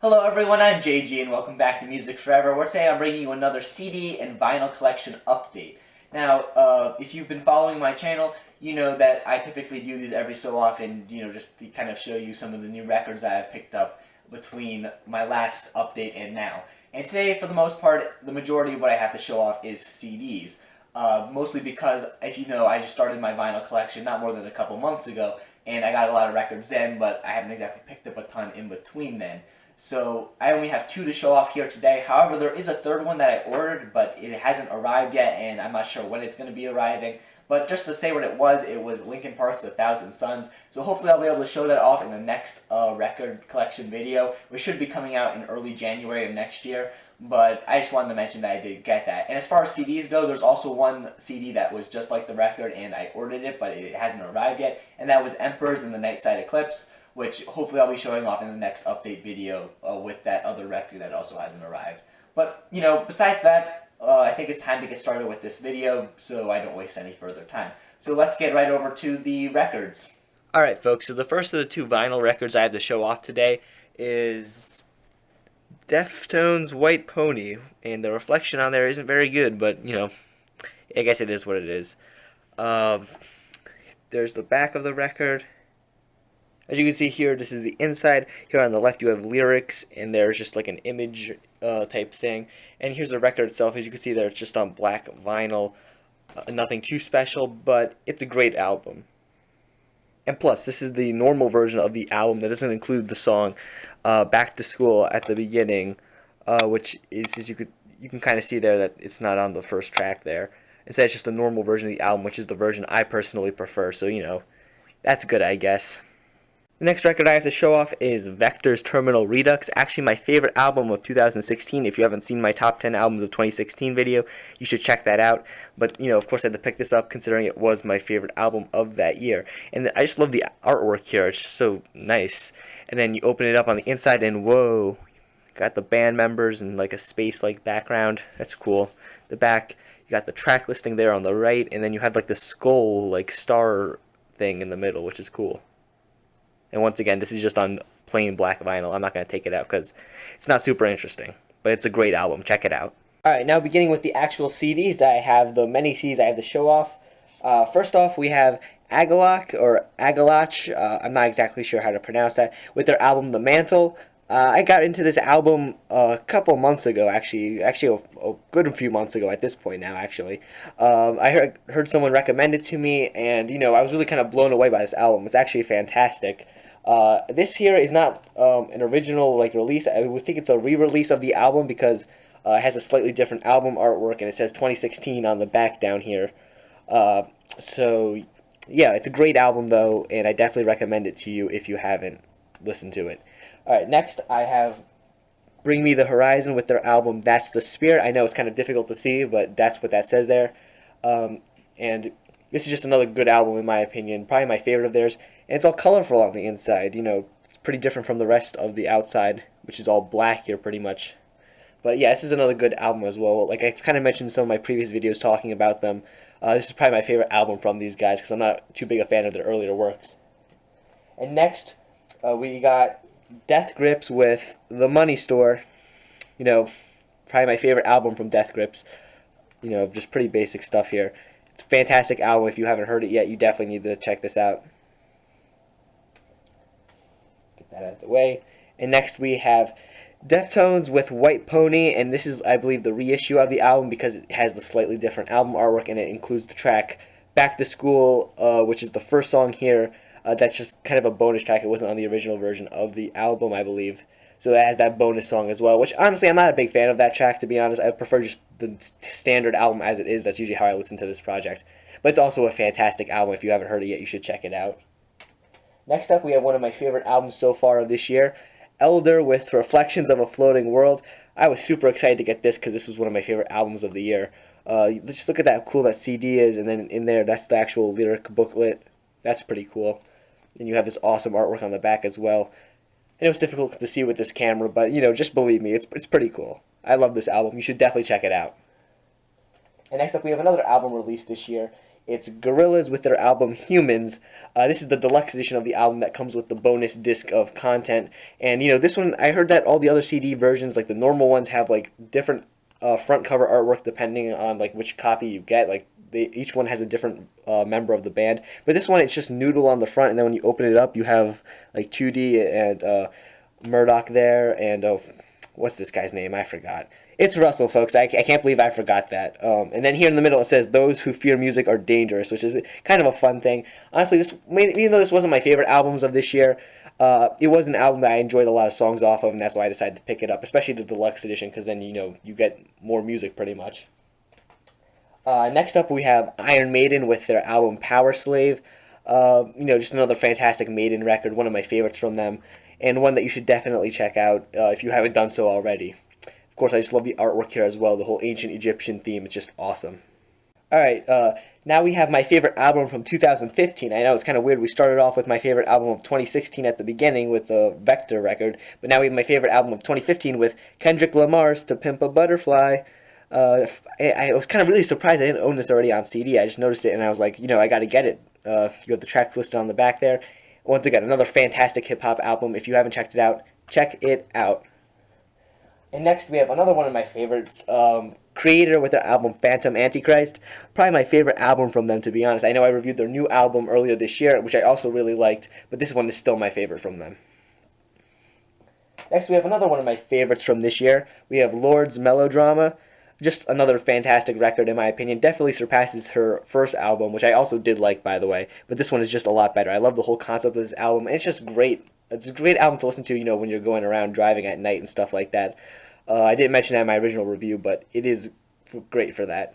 Hello everyone, I'm JG and welcome back to Music Forever, where today I'm bringing you another CD and vinyl collection update. Now, if you've been following my channel, you know that I typically do these every so often, just to kind of show you some of the new records that I've picked up between my last update and now. And today, for the most part, the majority of what I have to show off is CDs. Mostly because, if you know, I just started my vinyl collection not more than a couple months ago, and I got a lot of records then, but I haven't exactly picked up a ton in between then. So I only have two to show off here today. However, there is a third one that I ordered, but it hasn't arrived yet, and I'm not sure when it's going to be arriving. But just to say what it was Linkin Park's A Thousand Suns. So hopefully I'll be able to show that off in the next record collection video, which should be coming out in early January of next year. But I just wanted to mention that I did get that. And as far as CDs go, there's also one CD that was just like the record, and I ordered it, but it hasn't arrived yet. And that was Emperors and the Night Side Eclipse, which hopefully I'll be showing off in the next update video with that other record that also hasn't arrived. But, besides that, I think it's time to get started with this video so I don't waste any further time. So let's get right over to the records. Alright folks, so the first of the two vinyl records I have to show off today is Deftones' White Pony, and the reflection on there isn't very good, but, I guess it is what it is. There's the back of the record. As you can see here, this is the inside. Here on the left you have lyrics, and there's just like an image type thing. And here's the record itself. As you can see there, it's just on black vinyl. Nothing too special, but it's a great album. And plus, this is the normal version of the album that doesn't include the song Back to School at the beginning, which is, as you can kind of see there, that it's not on the first track there. Instead, it's just the normal version of the album, which is the version I personally prefer. So, that's good, I guess. The next record I have to show off is Vector's Terminal Redux, actually my favorite album of 2016. If you haven't seen my top 10 albums of 2016 video, you should check that out. But, of course I had to pick this up considering it was my favorite album of that year. And I just love the artwork here, it's just so nice. And then you open it up on the inside and whoa, got the band members and like a space-like background. That's cool. The back, you got the track listing there on the right, and then you have like the skull, like star thing in the middle, which is cool. And once again, this is just on plain black vinyl. I'm not going to take it out because it's not super interesting. But it's a great album. Check it out. Alright, now beginning with the actual CDs that I have, the many CDs I have to show off. First off, we have Agalach, or Agalach, I'm not exactly sure how to pronounce that, with their album The Mantle. I got into this album a couple months ago, actually a good few months ago at this point now, actually. I heard someone recommend it to me, and, I was really kind of blown away by this album. It's actually fantastic. This here is not an original release. I would think it's a re-release of the album because it has a slightly different album artwork, and it says 2016 on the back down here. So, yeah, it's a great album, though, and I definitely recommend it to you if you haven't listened to it. Alright, next I have Bring Me the Horizon with their album That's the Spirit. I know it's kind of difficult to see, but that's what that says there. And this is just another good album in my opinion, probably my favorite of theirs. And it's all colorful on the inside, it's pretty different from the rest of the outside, which is all black here pretty much. But yeah, this is another good album as well. Like I kind of mentioned in some of my previous videos talking about them. This is probably my favorite album from these guys because I'm not too big a fan of their earlier works. And next, we got Death Grips with The Money Store. Probably my favorite album from Death Grips. Just pretty basic stuff here. It's a fantastic album. If you haven't heard it yet, you definitely need to check this out. Let's get that out of the way. And next we have Deftones with White Pony, and this is, I believe, the reissue of the album because it has the slightly different album artwork, and it includes the track Back to School, which is the first song here. That's just kind of a bonus track. It wasn't on the original version of the album, I believe. So that has that bonus song as well, which honestly I'm not a big fan of that track, to be honest. I prefer just the standard album as it is. That's usually how I listen to this project. But it's also a fantastic album. If you haven't heard it yet, you should check it out. Next up, we have one of my favorite albums so far of this year, Elder with Reflections of a Floating World. I was super excited to get this because this was one of my favorite albums of the year. Just look at how cool that CD is, and then in there, that's the actual lyric booklet. That's pretty cool. And you have this awesome artwork on the back as well. And it was difficult to see with this camera, but, just believe me, it's pretty cool. I love this album. You should definitely check it out. And next up, we have another album released this year. It's Gorillaz with their album Humans. This is the deluxe edition of the album that comes with the bonus disc of content. And this one, I heard that all the other CD versions, like the normal ones, have like different front cover artwork depending on like which copy you get. Like each one has a different member of the band. But this one, it's just Noodle on the front, and then when you open it up, you have like 2D and Murdoch there, and what's this guy's name? I forgot. It's Russell, folks. I can't believe I forgot that. And then here in the middle it says, "Those who fear music are dangerous," which is kind of a fun thing. Honestly, even though this wasn't my favorite albums of this year, it was an album that I enjoyed a lot of songs off of, and that's why I decided to pick it up, especially the deluxe edition, because then you get more music pretty much. Next up we have Iron Maiden with their album Power Slave. Just another fantastic Maiden record, one of my favorites from them, and one that you should definitely check out if you haven't done so already. Of course, I just love the artwork here as well. The whole ancient Egyptian theme is just awesome. Alright, now we have my favorite album from 2015. I know it's kind of weird. We started off with my favorite album of 2016 at the beginning with the Vector record, but now we have my favorite album of 2015 with Kendrick Lamar's To Pimp a Butterfly. I was kind of really surprised I didn't own this already on CD. I just noticed it and I was like, I got to get it. You have the tracks listed on the back there. Once again, another fantastic hip-hop album. If you haven't checked it out, check it out. And next we have another one of my favorites, Creator with their album Phantom Antichrist. Probably my favorite album from them, to be honest. I know I reviewed their new album earlier this year, which I also really liked, but this one is still my favorite from them. Next we have another one of my favorites from this year. We have Lord's Melodrama. Just another fantastic record, in my opinion. Definitely surpasses her first album, which I also did like, by the way. But this one is just a lot better. I love the whole concept of this album, and it's just great. It's a great album to listen to, when you're going around driving at night and stuff like that. I didn't mention that in my original review, but it is great for that.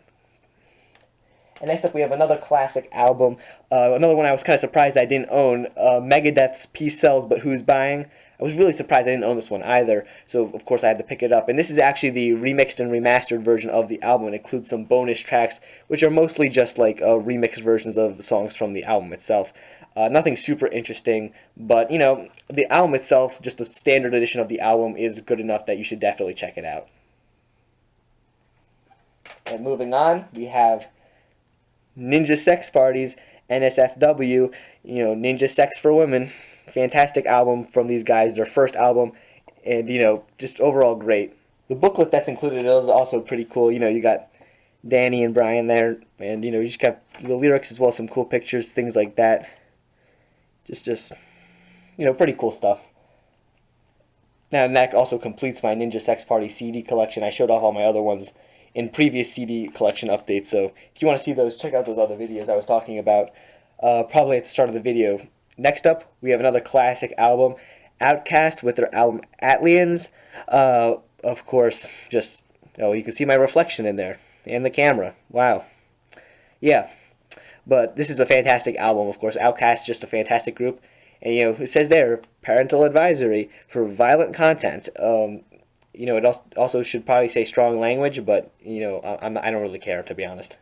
And next up we have another classic album. Another one I was kind of surprised I didn't own. Megadeth's Peace Sells, But Who's Buying? I was really surprised I didn't own this one either, so of course I had to pick it up. And this is actually the remixed and remastered version of the album. It includes some bonus tracks, which are mostly just like remixed versions of songs from the album itself. Nothing super interesting, but the album itself, just the standard edition of the album, is good enough that you should definitely check it out. And moving on, we have Ninja Sex Parties, NSFW, Ninja Sex for Women. Fantastic album from these guys, their first album, and just overall great. The booklet that's included is also pretty cool. You got Danny and Brian there, and you just got the lyrics as well, some cool pictures, things like that. Just pretty cool stuff. Now, and that also completes my Ninja Sex Party CD collection. I showed off all my other ones in previous CD collection updates, so if you want to see those, check out those other videos I was talking about, probably at the start of the video. Next up, we have another classic album, Outkast with their album Atlians. Of course, you can see my reflection in there, and the camera. Wow. Yeah. But this is a fantastic album, of course. Outkast is just a fantastic group. And, it says there, parental advisory for violent content. It also should probably say strong language, but, I don't really care, to be honest.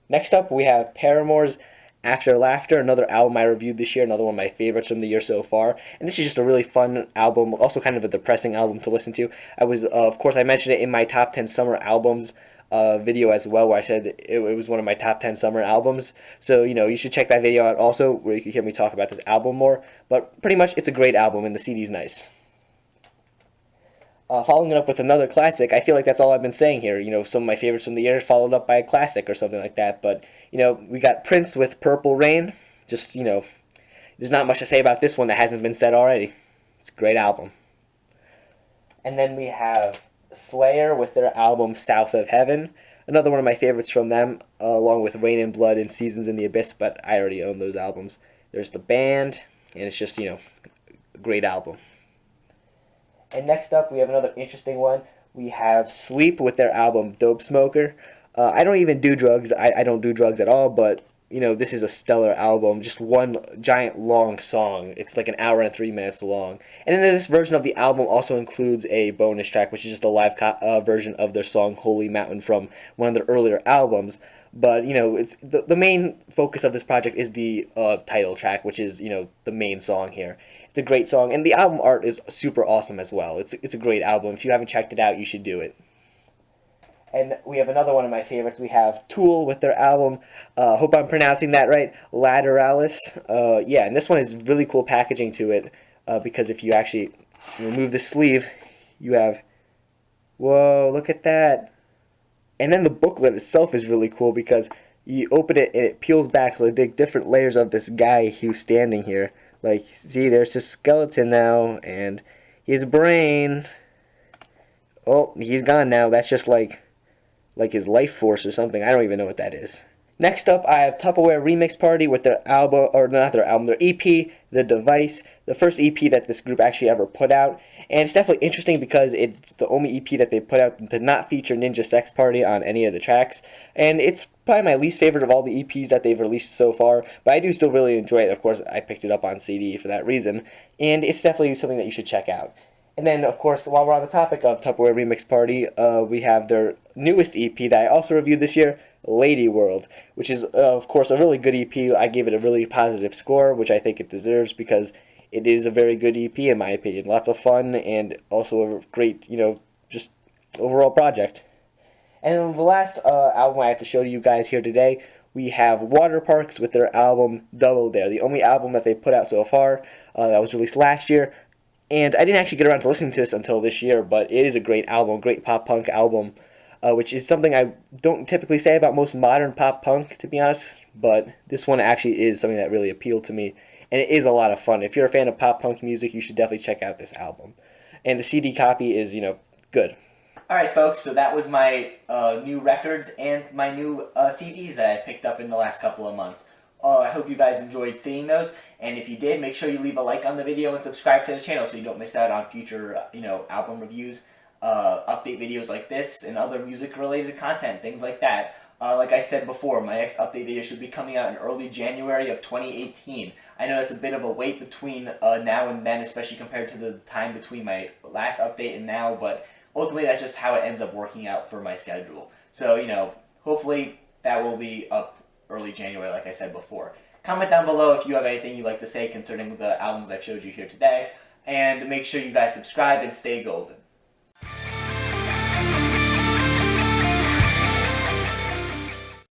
Next up, we have Paramore's After Laughter, another album I reviewed this year, another one of my favorites from the year so far. And this is just a really fun album, also kind of a depressing album to listen to. Of course, I mentioned it in my top 10 summer albums video as well, where I said it was one of my top 10 summer albums. So, you should check that video out also, where you can hear me talk about this album more. But pretty much, it's a great album, and the CD's nice. Following it up with another classic, I feel like that's all I've been saying here. Some of my favorites from the year followed up by a classic or something like that. But, we got Prince with Purple Rain. Just, there's not much to say about this one that hasn't been said already. It's a great album. And then we have Slayer with their album South of Heaven. Another one of my favorites from them, along with Rain and Blood and Seasons in the Abyss, but I already own those albums. There's the band, and it's just, a great album. And next up, we have another interesting one. We have Sleep with their album Dope Smoker. I don't even do drugs. I don't do drugs at all, but, this is a stellar album. Just one giant long song. It's like an hour and 3 minutes long. And then this version of the album also includes a bonus track, which is just a live version of their song Holy Mountain from one of their earlier albums. But, it's the main focus of this project is the title track, which is, the main song here. It's a great song, and the album art is super awesome as well. It's a great album. If you haven't checked it out, you should do it. And we have another one of my favorites. We have Tool with their album, hope I'm pronouncing that right, Lateralis. Yeah, and this one is really cool packaging to it, because if you actually remove the sleeve, you have, whoa, look at that. And then the booklet itself is really cool because you open it and it peels back like the different layers of this guy who's standing here. Like, see, there's his skeleton now, and his brain. Oh, he's gone now. That's just like his life force or something. I don't even know what that is. Next up, I have Tupperware Remix Party with their album, or not their album, their EP, The Device, the first EP that this group actually ever put out. And it's definitely interesting because it's the only EP that they put out that did not feature Ninja Sex Party on any of the tracks. And it's probably my least favorite of all the EPs that they've released so far, but I do still really enjoy it. Of course, I picked it up on CD for that reason, and it's definitely something that you should check out. And then, of course, while we're on the topic of Tupperware Remix Party, we have their newest EP that I also reviewed this year, Lady World, which is, of course, a really good EP. I gave it a really positive score, which I think it deserves because it is a very good EP, in my opinion. Lots of fun and also a great, just overall project. And then the last album I have to show to you guys here today, we have Waterparks with their album Double Dare, the only album that they put out so far that was released last year. And I didn't actually get around to listening to this until this year, but it is a great album, great pop-punk album, which is something I don't typically say about most modern pop-punk, to be honest, but this one actually is something that really appealed to me, and it is a lot of fun. If you're a fan of pop-punk music, you should definitely check out this album. And the CD copy is, good. Alright, folks, so that was my new records and my new CDs that I picked up in the last couple of months. I hope you guys enjoyed seeing those, and if you did, make sure you leave a like on the video and subscribe to the channel so you don't miss out on future, album reviews, update videos like this, and other music-related content, things like that. Like I said before, my next update video should be coming out in early January of 2018. I know it's a bit of a wait between now and then, especially compared to the time between my last update and now, but ultimately that's just how it ends up working out for my schedule. So, hopefully that will be up early January, like I said before. Comment down below if you have anything you'd like to say concerning the albums I've showed you here today, and make sure you guys subscribe and stay golden.